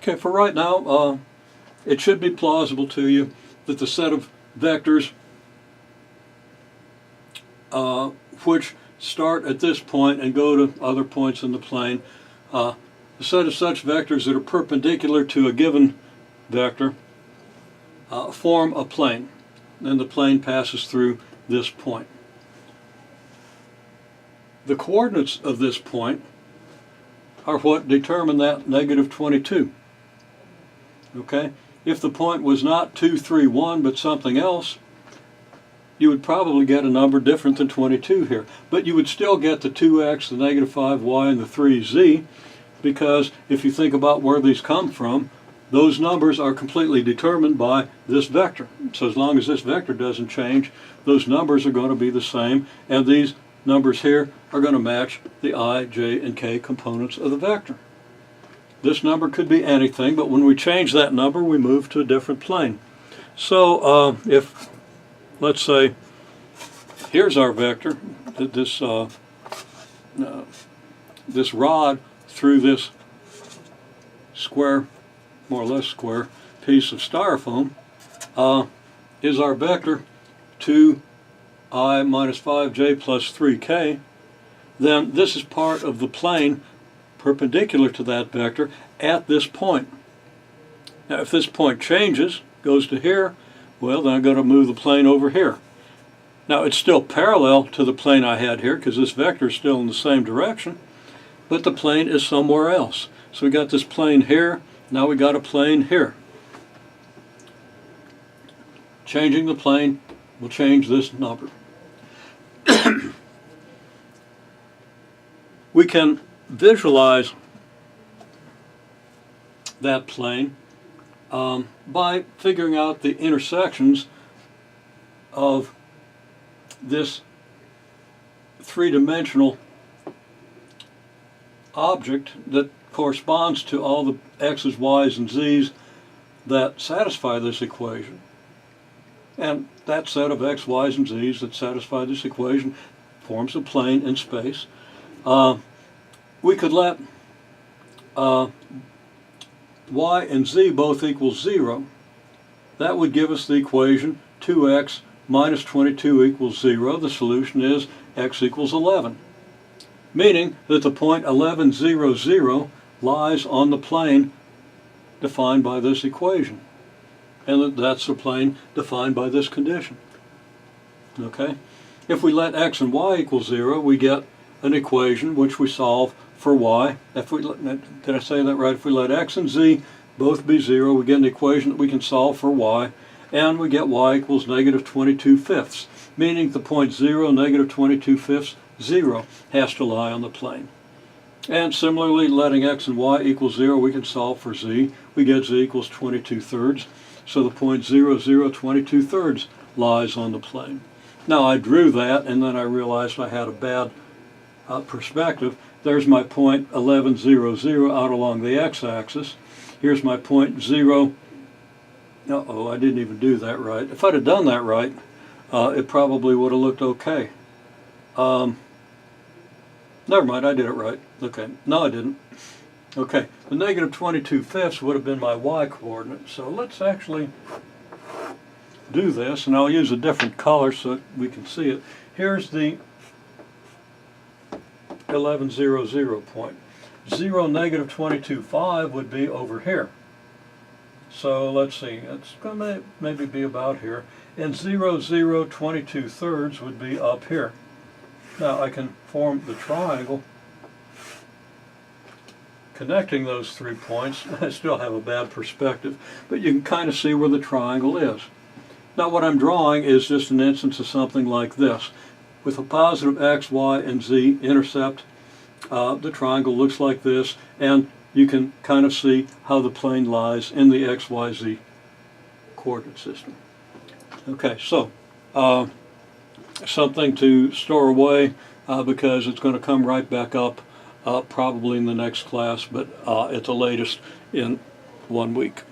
Okay, for right now, it should be plausible to you that the set of vectors which start at this point and go to other points in the plane, the set of such vectors that are perpendicular to a given vector form a plane. Then the plane passes through this point. The coordinates of this point are what determine that negative 22. Okay? If the point was not 2, 3, 1, but something else, you would probably get a number different than 22 here. But you would still get the 2x, the negative 5y, and the 3z, because if you think about where these come from, those numbers are completely determined by this vector. So as long as this vector doesn't change, those numbers are going to be the same, and these numbers here are going to match the I, j, and k components of the vector. This number could be anything, but when we change that number, we move to a different plane. So if, let's say, here's our vector, this rod through this square, more or less square, piece of styrofoam is our vector 2I minus 5j plus 3k, then this is part of the plane perpendicular to that vector at this point. Now if this point changes, goes to here, well then I'm going to move the plane over here. Now it's still parallel to the plane I had here because this vector is still in the same direction, but the plane is somewhere else. So we got this plane here, now we got a plane here. Changing the plane will change this number. We can visualize that plane by figuring out the intersections of this three-dimensional object that corresponds to all the x's, y's, and z's that satisfy this equation. And that set of x, y's, and z's that satisfy this equation forms a plane in space. We could let y and z both equal 0. That would give us the equation 2x minus 22 equals 0. The solution is x equals 11. Meaning that the point 11, 0, 0 lies on the plane defined by this equation. And that's the plane defined by this condition. Okay? If we let x and y equal 0, we get an equation which we solve for y. If we, did I say that right? If we let x and z both be 0, we get an equation that we can solve for y, and we get y equals negative 22 fifths, meaning the point 0, negative 22 fifths, 0 has to lie on the plane. And similarly, letting x and y equal 0, we can solve for z. We get z equals 22 thirds. So the point 0, 0, 22 thirds lies on the plane. Now I drew that, and then I realized I had a bad perspective. There's my point 11, 0, 0 out along the x-axis. Here's my point 0. Uh-oh, I didn't even do that right. If I'd have done that right, it probably would have looked okay. Never mind, I did it right. Okay, no I didn't. Okay, the negative 22 fifths would have been my y-coordinate. So let's actually do this, and I'll use a different color so that we can see it. Here's the 11, 0, 0 point. 0, negative 22, 5 would be over here. So let's see, it's going to maybe be about here. And 0, 0, 22 thirds would be up here. Now I can form the triangle connecting those 3 points. I still have a bad perspective, but you can kind of see where the triangle is. Now what I'm drawing is just an instance of something like this. With a positive x, y, and z intercept, the triangle looks like this, and you can kind of see how the plane lies in the x, y, z coordinate system. Okay, so something to store away because it's going to come right back up probably in the next class, but at the latest in 1 week.